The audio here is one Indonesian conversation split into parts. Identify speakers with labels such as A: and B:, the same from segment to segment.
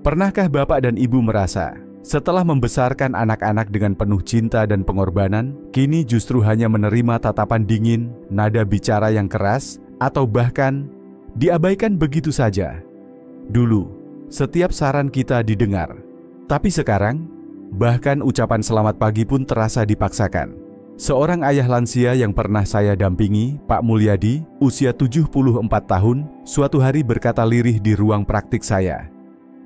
A: Pernahkah Bapak dan Ibu merasa, setelah membesarkan anak-anak dengan penuh cinta dan pengorbanan, kini justru hanya menerima tatapan dingin, nada bicara yang keras, atau bahkan diabaikan begitu saja? Dulu, setiap saran kita didengar. Tapi sekarang, bahkan ucapan selamat pagi pun terasa dipaksakan. Seorang ayah lansia yang pernah saya dampingi, Pak Mulyadi, usia 74 tahun, suatu hari berkata lirih di ruang praktik saya.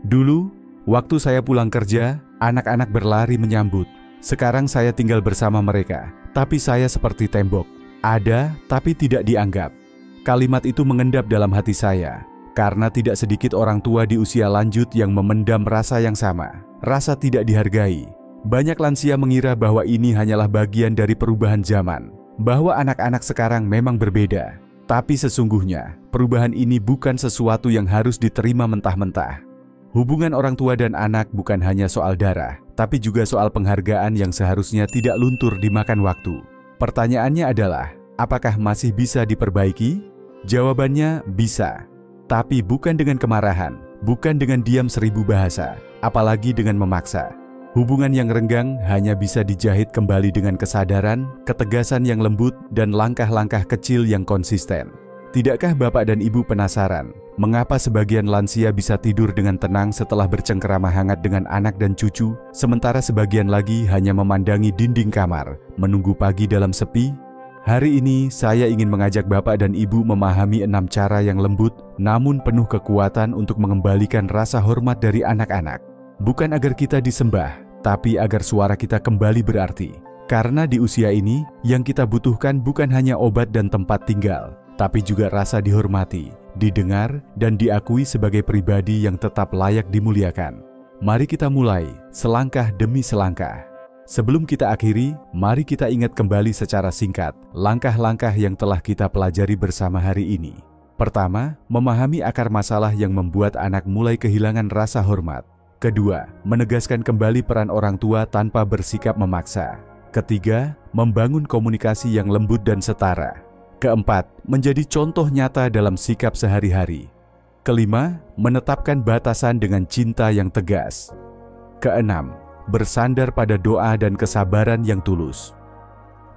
A: Dulu, waktu saya pulang kerja, anak-anak berlari menyambut. Sekarang saya tinggal bersama mereka, tapi saya seperti tembok. Ada, tapi tidak dianggap. Kalimat itu mengendap dalam hati saya, karena tidak sedikit orang tua di usia lanjut yang memendam rasa yang sama, rasa tidak dihargai. Banyak lansia mengira bahwa ini hanyalah bagian dari perubahan zaman, bahwa anak-anak sekarang memang berbeda. Tapi sesungguhnya, perubahan ini bukan sesuatu yang harus diterima mentah-mentah. Hubungan orang tua dan anak bukan hanya soal darah, tapi juga soal penghargaan yang seharusnya tidak luntur dimakan waktu. Pertanyaannya adalah, apakah masih bisa diperbaiki? Jawabannya bisa, tapi bukan dengan kemarahan, bukan dengan diam 1000 bahasa, apalagi dengan memaksa. Hubungan yang renggang hanya bisa dijahit kembali dengan kesadaran, ketegasan yang lembut, dan langkah-langkah kecil yang konsisten. Tidakkah Bapak dan Ibu penasaran, mengapa sebagian lansia bisa tidur dengan tenang setelah bercengkerama hangat dengan anak dan cucu, sementara sebagian lagi hanya memandangi dinding kamar, menunggu pagi dalam sepi? Hari ini saya ingin mengajak Bapak dan Ibu memahami 6 cara yang lembut, namun penuh kekuatan untuk mengembalikan rasa hormat dari anak-anak. Bukan agar kita disembah, tapi agar suara kita kembali berarti. Karena di usia ini, yang kita butuhkan bukan hanya obat dan tempat tinggal, tapi juga rasa dihormati, didengar, dan diakui sebagai pribadi yang tetap layak dimuliakan. Mari kita mulai, selangkah demi selangkah. Sebelum kita akhiri, mari kita ingat kembali secara singkat langkah-langkah yang telah kita pelajari bersama hari ini. Pertama, memahami akar masalah yang membuat anak mulai kehilangan rasa hormat. Kedua, menegaskan kembali peran orang tua tanpa bersikap memaksa. Ketiga, membangun komunikasi yang lembut dan setara. Keempat, menjadi contoh nyata dalam sikap sehari-hari. Kelima, menetapkan batasan dengan cinta yang tegas. Keenam, bersandar pada doa dan kesabaran yang tulus.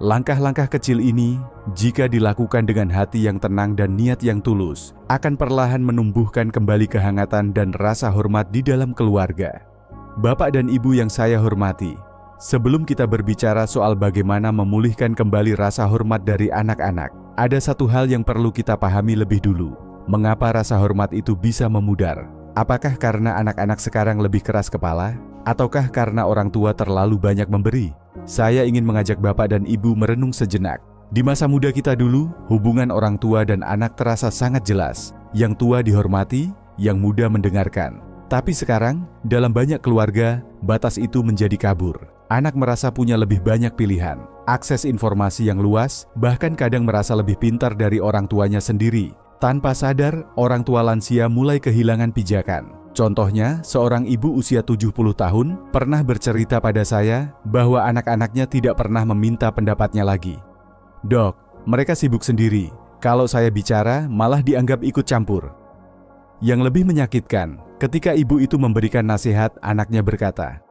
A: Langkah-langkah kecil ini, jika dilakukan dengan hati yang tenang dan niat yang tulus, akan perlahan menumbuhkan kembali kehangatan dan rasa hormat di dalam keluarga. Bapak dan Ibu yang saya hormati, sebelum kita berbicara soal bagaimana memulihkan kembali rasa hormat dari anak-anak, ada satu hal yang perlu kita pahami lebih dulu. Mengapa rasa hormat itu bisa memudar? Apakah karena anak-anak sekarang lebih keras kepala? Ataukah karena orang tua terlalu banyak memberi? Saya ingin mengajak Bapak dan Ibu merenung sejenak. Di masa muda kita dulu, hubungan orang tua dan anak terasa sangat jelas. Yang tua dihormati, yang muda mendengarkan. Tapi sekarang, dalam banyak keluarga, batas itu menjadi kabur. Anak merasa punya lebih banyak pilihan, akses informasi yang luas, bahkan kadang merasa lebih pintar dari orang tuanya sendiri. Tanpa sadar, orang tua lansia mulai kehilangan pijakan. Contohnya, seorang ibu usia 70 tahun pernah bercerita pada saya bahwa anak-anaknya tidak pernah meminta pendapatnya lagi. "Dok, mereka sibuk sendiri. Kalau saya bicara, malah dianggap ikut campur." Yang lebih menyakitkan, ketika ibu itu memberikan nasihat, anaknya berkata,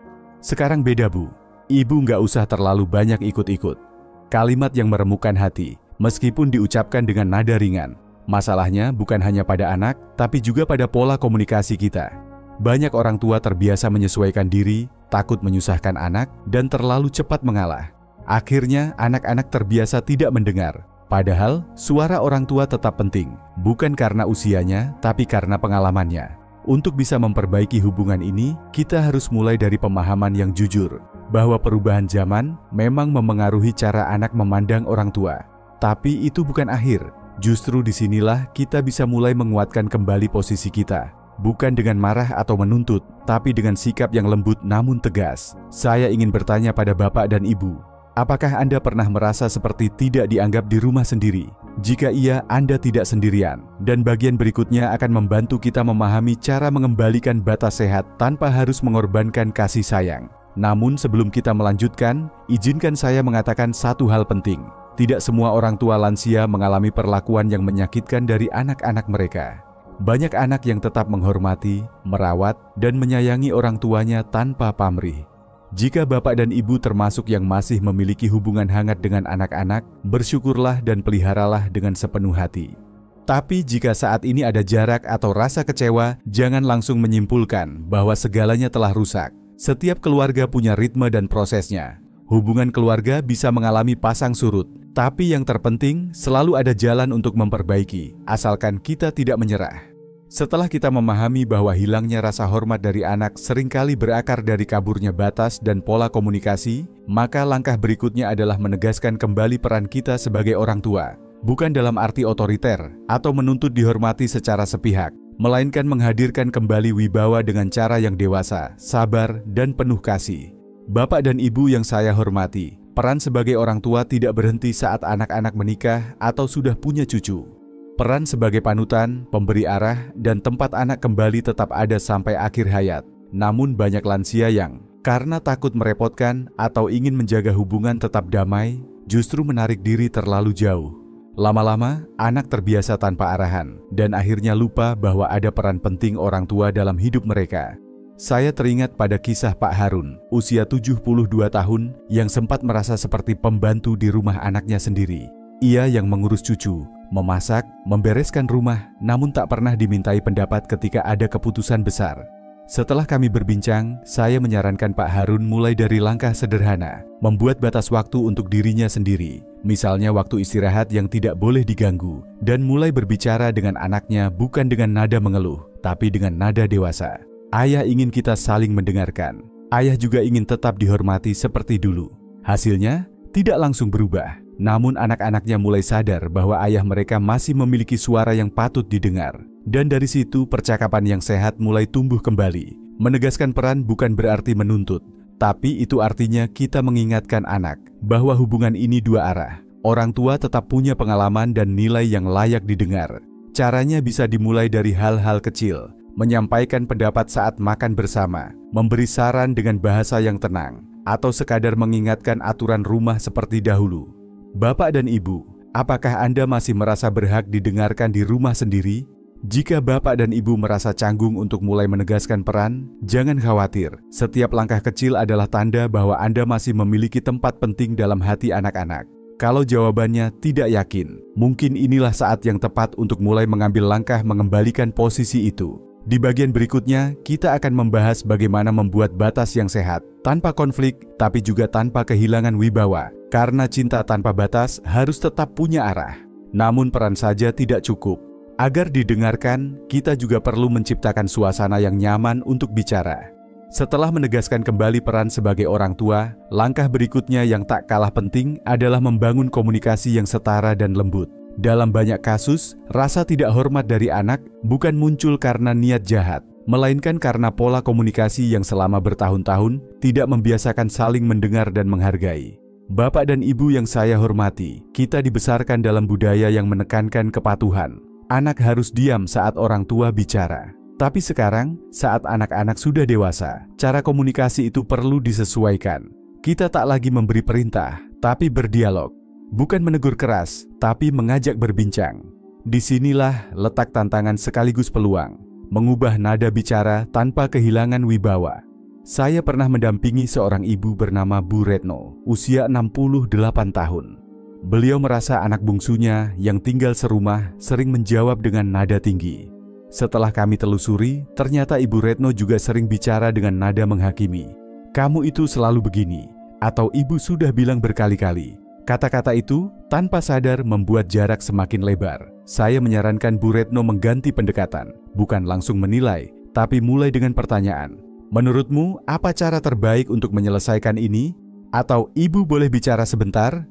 A: "Sekarang beda, Bu. Ibu nggak usah terlalu banyak ikut-ikut." Kalimat yang meremukkan hati, meskipun diucapkan dengan nada ringan. Masalahnya bukan hanya pada anak, tapi juga pada pola komunikasi kita. Banyak orang tua terbiasa menyesuaikan diri, takut menyusahkan anak, dan terlalu cepat mengalah. Akhirnya, anak-anak terbiasa tidak mendengar. Padahal, suara orang tua tetap penting, bukan karena usianya, tapi karena pengalamannya. Untuk bisa memperbaiki hubungan ini, kita harus mulai dari pemahaman yang jujur, bahwa perubahan zaman memang memengaruhi cara anak memandang orang tua. Tapi itu bukan akhir. Justru disinilah kita bisa mulai menguatkan kembali posisi kita. Bukan dengan marah atau menuntut, tapi dengan sikap yang lembut namun tegas. Saya ingin bertanya pada Bapak dan Ibu, apakah Anda pernah merasa seperti tidak dianggap di rumah sendiri? Jika iya, Anda tidak sendirian. Dan bagian berikutnya akan membantu kita memahami cara mengembalikan batas sehat tanpa harus mengorbankan kasih sayang. Namun sebelum kita melanjutkan, izinkan saya mengatakan satu hal penting. Tidak semua orang tua lansia mengalami perlakuan yang menyakitkan dari anak-anak mereka. Banyak anak yang tetap menghormati, merawat, dan menyayangi orang tuanya tanpa pamrih. Jika bapak dan ibu termasuk yang masih memiliki hubungan hangat dengan anak-anak, bersyukurlah dan peliharalah dengan sepenuh hati. Tapi jika saat ini ada jarak atau rasa kecewa, jangan langsung menyimpulkan bahwa segalanya telah rusak. Setiap keluarga punya ritme dan prosesnya. Hubungan keluarga bisa mengalami pasang surut, tapi yang terpenting selalu ada jalan untuk memperbaiki, asalkan kita tidak menyerah. Setelah kita memahami bahwa hilangnya rasa hormat dari anak seringkali berakar dari kaburnya batas dan pola komunikasi, maka langkah berikutnya adalah menegaskan kembali peran kita sebagai orang tua. Bukan dalam arti otoriter atau menuntut dihormati secara sepihak, melainkan menghadirkan kembali wibawa dengan cara yang dewasa, sabar, dan penuh kasih. Bapak dan ibu yang saya hormati, peran sebagai orang tua tidak berhenti saat anak-anak menikah atau sudah punya cucu. Peran sebagai panutan, pemberi arah, dan tempat anak kembali tetap ada sampai akhir hayat. Namun banyak lansia yang, karena takut merepotkan atau ingin menjaga hubungan tetap damai, justru menarik diri terlalu jauh. Lama-lama, anak terbiasa tanpa arahan, dan akhirnya lupa bahwa ada peran penting orang tua dalam hidup mereka. Saya teringat pada kisah Pak Harun, usia 72 tahun, yang sempat merasa seperti pembantu di rumah anaknya sendiri. Ia yang mengurus cucu, memasak, membereskan rumah, namun tak pernah dimintai pendapat ketika ada keputusan besar. Setelah kami berbincang, saya menyarankan Pak Harun mulai dari langkah sederhana, membuat batas waktu untuk dirinya sendiri, misalnya waktu istirahat yang tidak boleh diganggu, dan mulai berbicara dengan anaknya bukan dengan nada mengeluh, tapi dengan nada dewasa. Ayah ingin kita saling mendengarkan. Ayah juga ingin tetap dihormati seperti dulu. Hasilnya, tidak langsung berubah. Namun anak-anaknya mulai sadar bahwa ayah mereka masih memiliki suara yang patut didengar. Dan dari situ percakapan yang sehat mulai tumbuh kembali. Menegaskan peran bukan berarti menuntut, tapi itu artinya kita mengingatkan anak bahwa hubungan ini dua arah. Orang tua tetap punya pengalaman dan nilai yang layak didengar. Caranya bisa dimulai dari hal-hal kecil, menyampaikan pendapat saat makan bersama, memberi saran dengan bahasa yang tenang, atau sekadar mengingatkan aturan rumah seperti dahulu. Bapak dan Ibu, apakah Anda masih merasa berhak didengarkan di rumah sendiri? Jika Bapak dan Ibu merasa canggung untuk mulai menegaskan peran, jangan khawatir. Setiap langkah kecil adalah tanda bahwa Anda masih memiliki tempat penting dalam hati anak-anak. Kalau jawabannya tidak yakin, mungkin inilah saat yang tepat untuk mulai mengambil langkah mengembalikan posisi itu. Di bagian berikutnya, kita akan membahas bagaimana membuat batas yang sehat, tanpa konflik, tapi juga tanpa kehilangan wibawa. Karena cinta tanpa batas harus tetap punya arah. Namun peran saja tidak cukup. Agar didengarkan, kita juga perlu menciptakan suasana yang nyaman untuk bicara. Setelah menegaskan kembali peran sebagai orang tua, langkah berikutnya yang tak kalah penting adalah membangun komunikasi yang setara dan lembut. Dalam banyak kasus, rasa tidak hormat dari anak bukan muncul karena niat jahat, melainkan karena pola komunikasi yang selama bertahun-tahun tidak membiasakan saling mendengar dan menghargai. Bapak dan Ibu yang saya hormati, kita dibesarkan dalam budaya yang menekankan kepatuhan. Anak harus diam saat orang tua bicara. Tapi sekarang, saat anak-anak sudah dewasa, cara komunikasi itu perlu disesuaikan. Kita tak lagi memberi perintah, tapi berdialog. Bukan menegur keras, tapi mengajak berbincang. Disinilah letak tantangan sekaligus peluang. Mengubah nada bicara tanpa kehilangan wibawa. Saya pernah mendampingi seorang ibu bernama Bu Retno, usia 68 tahun. Beliau merasa anak bungsunya yang tinggal serumah sering menjawab dengan nada tinggi. Setelah kami telusuri, ternyata Ibu Retno juga sering bicara dengan nada menghakimi. "Kamu itu selalu begini," atau "Ibu sudah bilang berkali-kali." Kata-kata itu tanpa sadar membuat jarak semakin lebar. Saya menyarankan Bu Retno mengganti pendekatan, bukan langsung menilai, tapi mulai dengan pertanyaan. "Menurutmu, apa cara terbaik untuk menyelesaikan ini?" Atau "Ibu boleh bicara sebentar?"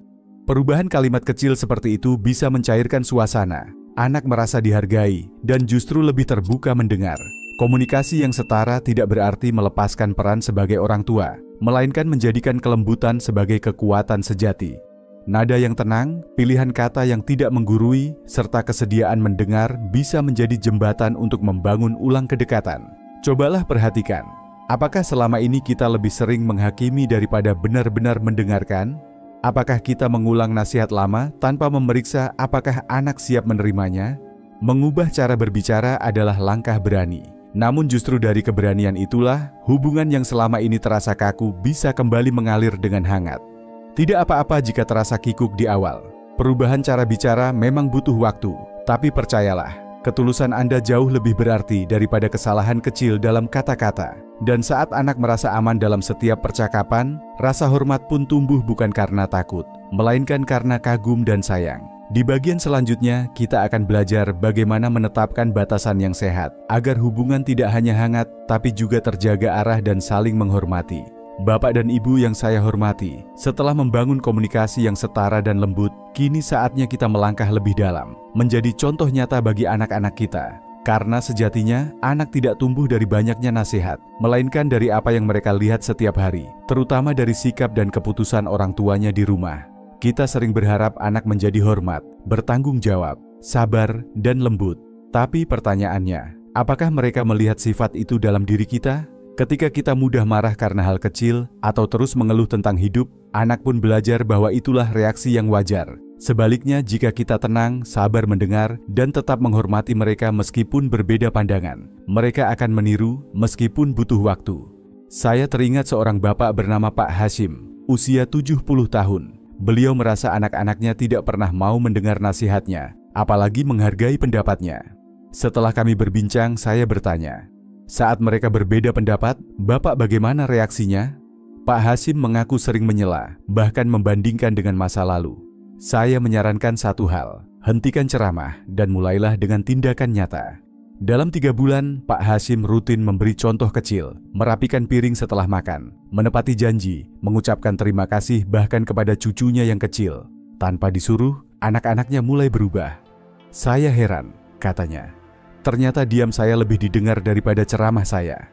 A: Perubahan kalimat kecil seperti itu bisa mencairkan suasana. Anak merasa dihargai dan justru lebih terbuka mendengar. Komunikasi yang setara tidak berarti melepaskan peran sebagai orang tua, melainkan menjadikan kelembutan sebagai kekuatan sejati. Nada yang tenang, pilihan kata yang tidak menggurui, serta kesediaan mendengar bisa menjadi jembatan untuk membangun ulang kedekatan. Cobalah perhatikan, apakah selama ini kita lebih sering menghakimi daripada benar-benar mendengarkan? Apakah kita mengulang nasihat lama tanpa memeriksa apakah anak siap menerimanya? Mengubah cara berbicara adalah langkah berani. Namun justru dari keberanian itulah, hubungan yang selama ini terasa kaku bisa kembali mengalir dengan hangat. Tidak apa-apa jika terasa kikuk di awal. Perubahan cara bicara memang butuh waktu, tapi percayalah, ketulusan Anda jauh lebih berarti daripada kesalahan kecil dalam kata-kata. Dan saat anak merasa aman dalam setiap percakapan, rasa hormat pun tumbuh bukan karena takut, melainkan karena kagum dan sayang. Di bagian selanjutnya, kita akan belajar bagaimana menetapkan batasan yang sehat, agar hubungan tidak hanya hangat, tapi juga terjaga arah dan saling menghormati. Bapak dan Ibu yang saya hormati, setelah membangun komunikasi yang setara dan lembut, kini saatnya kita melangkah lebih dalam, menjadi contoh nyata bagi anak-anak kita. Karena sejatinya, anak tidak tumbuh dari banyaknya nasihat, melainkan dari apa yang mereka lihat setiap hari, terutama dari sikap dan keputusan orang tuanya di rumah. Kita sering berharap anak menjadi hormat, bertanggung jawab, sabar, dan lembut. Tapi pertanyaannya, apakah mereka melihat sifat itu dalam diri kita? Ketika kita mudah marah karena hal kecil atau terus mengeluh tentang hidup, anak pun belajar bahwa itulah reaksi yang wajar. Sebaliknya, jika kita tenang, sabar mendengar, dan tetap menghormati mereka meskipun berbeda pandangan, mereka akan meniru meskipun butuh waktu. Saya teringat seorang bapak bernama Pak Hashim, usia 70 tahun. Beliau merasa anak-anaknya tidak pernah mau mendengar nasihatnya, apalagi menghargai pendapatnya. Setelah kami berbincang, saya bertanya, saat mereka berbeda pendapat, Bapak bagaimana reaksinya? Pak Hashim mengaku sering menyela, bahkan membandingkan dengan masa lalu. Saya menyarankan satu hal, hentikan ceramah dan mulailah dengan tindakan nyata. Dalam 3 bulan, Pak Hashim rutin memberi contoh kecil, merapikan piring setelah makan, menepati janji, mengucapkan terima kasih bahkan kepada cucunya yang kecil. Tanpa disuruh, anak-anaknya mulai berubah. Saya heran, katanya. Ternyata diam saya lebih didengar daripada ceramah saya.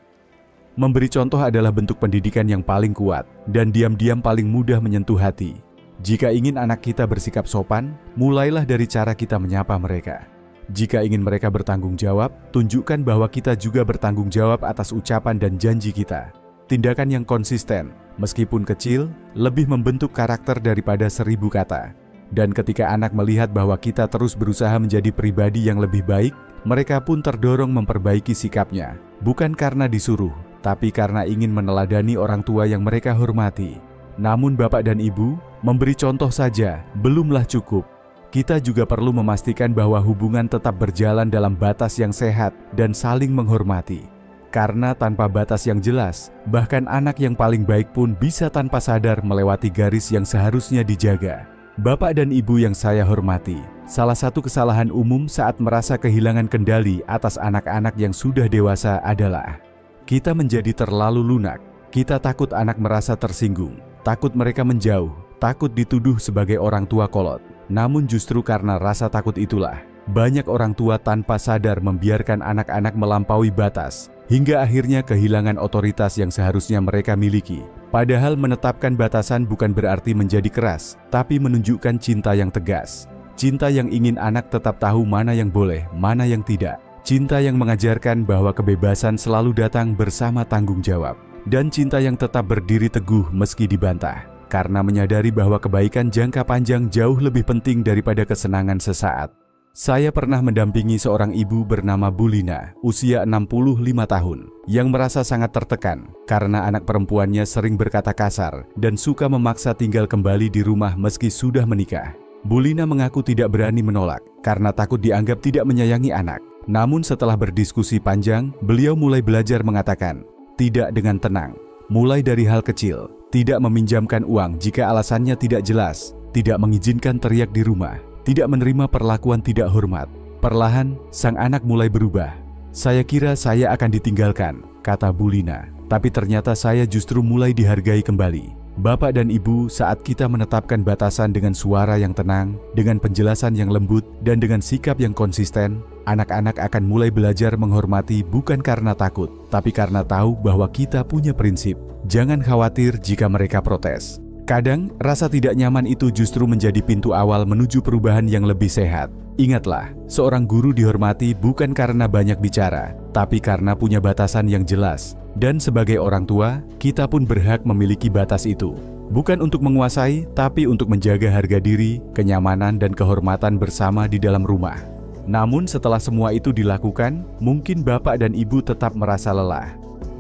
A: Memberi contoh adalah bentuk pendidikan yang paling kuat, dan diam-diam paling mudah menyentuh hati. Jika ingin anak kita bersikap sopan, mulailah dari cara kita menyapa mereka. Jika ingin mereka bertanggung jawab, tunjukkan bahwa kita juga bertanggung jawab atas ucapan dan janji kita. Tindakan yang konsisten, meskipun kecil, lebih membentuk karakter daripada 1000 kata. Dan ketika anak melihat bahwa kita terus berusaha menjadi pribadi yang lebih baik, mereka pun terdorong memperbaiki sikapnya, bukan karena disuruh, tapi karena ingin meneladani orang tua yang mereka hormati. Namun Bapak dan Ibu, memberi contoh saja belumlah cukup. Kita juga perlu memastikan bahwa hubungan tetap berjalan dalam batas yang sehat dan saling menghormati. Karena tanpa batas yang jelas, bahkan anak yang paling baik pun bisa tanpa sadar melewati garis yang seharusnya dijaga. Bapak dan Ibu yang saya hormati, salah satu kesalahan umum saat merasa kehilangan kendali atas anak-anak yang sudah dewasa adalah kita menjadi terlalu lunak. Kita takut anak merasa tersinggung, takut mereka menjauh, takut dituduh sebagai orang tua kolot. Namun justru karena rasa takut itulah, banyak orang tua tanpa sadar membiarkan anak-anak melampaui batas, hingga akhirnya kehilangan otoritas yang seharusnya mereka miliki. Padahal menetapkan batasan bukan berarti menjadi keras, tapi menunjukkan cinta yang tegas. Cinta yang ingin anak tetap tahu mana yang boleh, mana yang tidak. Cinta yang mengajarkan bahwa kebebasan selalu datang bersama tanggung jawab. Dan cinta yang tetap berdiri teguh meski dibantah. Karena menyadari bahwa kebaikan jangka panjang jauh lebih penting daripada kesenangan sesaat. Saya pernah mendampingi seorang ibu bernama Bulina, usia 65 tahun, yang merasa sangat tertekan karena anak perempuannya sering berkata kasar dan suka memaksa tinggal kembali di rumah meski sudah menikah. Bulina mengaku tidak berani menolak karena takut dianggap tidak menyayangi anak. Namun setelah berdiskusi panjang, beliau mulai belajar mengatakan, tidak dengan tenang. Mulai dari hal kecil, tidak meminjamkan uang jika alasannya tidak jelas, tidak mengizinkan teriak di rumah, tidak menerima perlakuan tidak hormat. Perlahan, sang anak mulai berubah. Saya kira saya akan ditinggalkan, kata Bulina. Tapi ternyata saya justru mulai dihargai kembali. Bapak dan Ibu, saat kita menetapkan batasan dengan suara yang tenang, dengan penjelasan yang lembut, dan dengan sikap yang konsisten, anak-anak akan mulai belajar menghormati bukan karena takut, tapi karena tahu bahwa kita punya prinsip. Jangan khawatir jika mereka protes. Kadang, rasa tidak nyaman itu justru menjadi pintu awal menuju perubahan yang lebih sehat. Ingatlah, seorang guru dihormati bukan karena banyak bicara, tapi karena punya batasan yang jelas. Dan sebagai orang tua, kita pun berhak memiliki batas itu. Bukan untuk menguasai, tapi untuk menjaga harga diri, kenyamanan, dan kehormatan bersama di dalam rumah. Namun setelah semua itu dilakukan, mungkin bapak dan ibu tetap merasa lelah.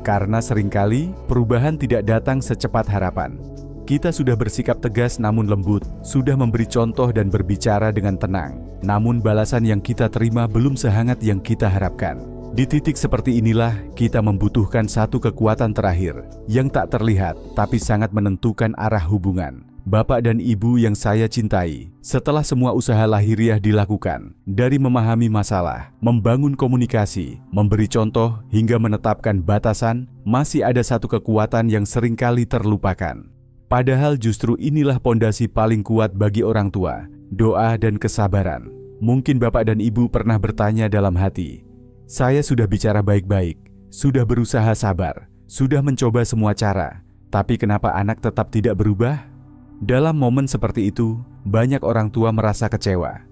A: Karena seringkali perubahan tidak datang secepat harapan. Kita sudah bersikap tegas namun lembut, sudah memberi contoh dan berbicara dengan tenang. Namun balasan yang kita terima belum sehangat yang kita harapkan. Di titik seperti inilah kita membutuhkan satu kekuatan terakhir yang tak terlihat tapi sangat menentukan arah hubungan. Bapak dan ibu yang saya cintai, setelah semua usaha lahiriah dilakukan, dari memahami masalah, membangun komunikasi, memberi contoh, hingga menetapkan batasan, masih ada satu kekuatan yang seringkali terlupakan. Padahal justru inilah pondasi paling kuat bagi orang tua, doa dan kesabaran. Mungkin bapak dan ibu pernah bertanya dalam hati, saya sudah bicara baik-baik, sudah berusaha sabar, sudah mencoba semua cara, tapi kenapa anak tetap tidak berubah? Dalam momen seperti itu, banyak orang tua merasa kecewa.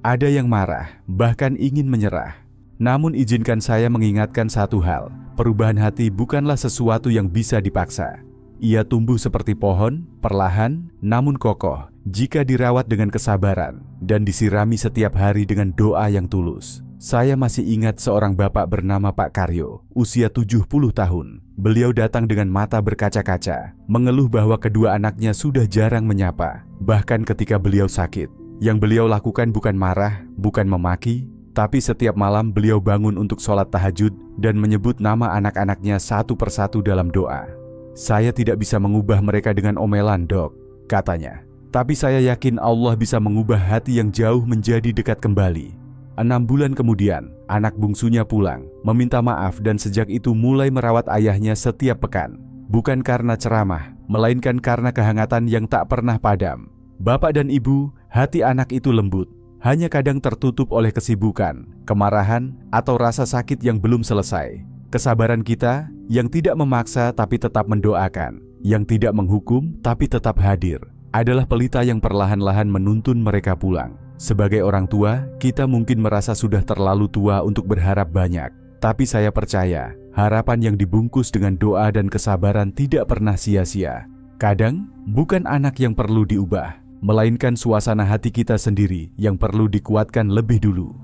A: Ada yang marah, bahkan ingin menyerah. Namun izinkan saya mengingatkan satu hal, perubahan hati bukanlah sesuatu yang bisa dipaksa. Ia tumbuh seperti pohon, perlahan, namun kokoh, jika dirawat dengan kesabaran dan disirami setiap hari dengan doa yang tulus. Saya masih ingat seorang bapak bernama Pak Karyo, usia 70 tahun. Beliau datang dengan mata berkaca-kaca, mengeluh bahwa kedua anaknya sudah jarang menyapa. Bahkan ketika beliau sakit, yang beliau lakukan bukan marah, bukan memaki, tapi setiap malam beliau bangun untuk sholat tahajud dan menyebut nama anak-anaknya satu persatu dalam doa. Saya tidak bisa mengubah mereka dengan omelan, Dok, katanya. Tapi saya yakin Allah bisa mengubah hati yang jauh menjadi dekat kembali. 6 bulan kemudian, anak bungsunya pulang, meminta maaf dan sejak itu mulai merawat ayahnya setiap pekan. Bukan karena ceramah, melainkan karena kehangatan yang tak pernah padam. Bapak dan ibu, hati anak itu lembut, hanya kadang tertutup oleh kesibukan, kemarahan, atau rasa sakit yang belum selesai. Kesabaran kita, yang tidak memaksa tapi tetap mendoakan, yang tidak menghukum tapi tetap hadir, adalah pelita yang perlahan-lahan menuntun mereka pulang. Sebagai orang tua, kita mungkin merasa sudah terlalu tua untuk berharap banyak. Tapi saya percaya, harapan yang dibungkus dengan doa dan kesabaran tidak pernah sia-sia. Kadang, bukan anak yang perlu diubah, melainkan suasana hati kita sendiri yang perlu dikuatkan lebih dulu.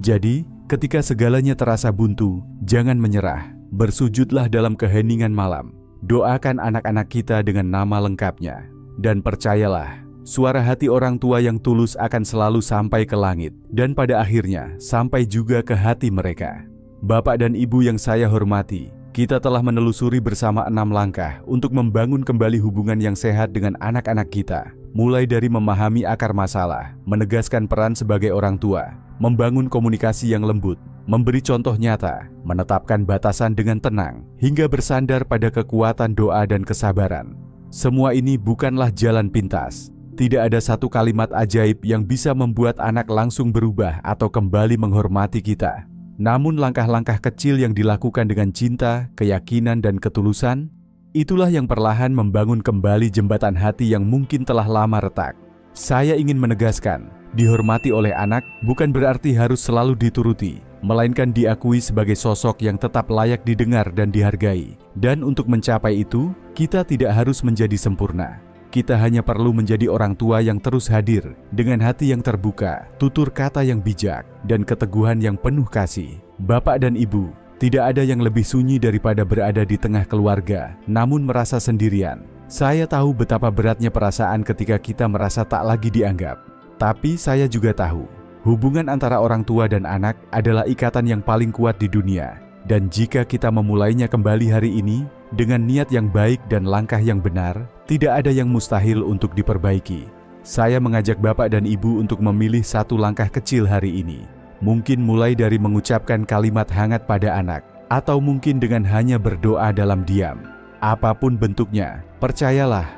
A: Jadi, ketika segalanya terasa buntu, jangan menyerah. Bersujudlah dalam keheningan malam. Doakan anak-anak kita dengan nama lengkapnya. Dan percayalah, suara hati orang tua yang tulus akan selalu sampai ke langit dan pada akhirnya sampai juga ke hati mereka. Bapak dan ibu yang saya hormati, kita telah menelusuri bersama 6 langkah untuk membangun kembali hubungan yang sehat dengan anak-anak kita. Mulai dari memahami akar masalah, menegaskan peran sebagai orang tua, membangun komunikasi yang lembut, memberi contoh nyata, menetapkan batasan dengan tenang, hingga bersandar pada kekuatan doa dan kesabaran. Semua ini bukanlah jalan pintas. Tidak ada satu kalimat ajaib yang bisa membuat anak langsung berubah atau kembali menghormati kita. Namun langkah-langkah kecil yang dilakukan dengan cinta, keyakinan, dan ketulusan, itulah yang perlahan membangun kembali jembatan hati yang mungkin telah lama retak. Saya ingin menegaskan, dihormati oleh anak bukan berarti harus selalu dituruti, melainkan diakui sebagai sosok yang tetap layak didengar dan dihargai. Dan untuk mencapai itu, kita tidak harus menjadi sempurna. Kita hanya perlu menjadi orang tua yang terus hadir, dengan hati yang terbuka, tutur kata yang bijak, dan keteguhan yang penuh kasih. Bapak dan ibu, tidak ada yang lebih sunyi daripada berada di tengah keluarga, namun merasa sendirian. Saya tahu betapa beratnya perasaan ketika kita merasa tak lagi dianggap. Tapi saya juga tahu, hubungan antara orang tua dan anak adalah ikatan yang paling kuat di dunia. Dan jika kita memulainya kembali hari ini, dengan niat yang baik dan langkah yang benar, tidak ada yang mustahil untuk diperbaiki. Saya mengajak bapak dan ibu untuk memilih satu langkah kecil hari ini. Mungkin mulai dari mengucapkan kalimat hangat pada anak, atau mungkin dengan hanya berdoa dalam diam. Apapun bentuknya, percayalah,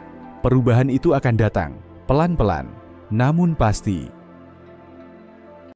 A: perubahan itu akan datang, pelan-pelan, namun pasti.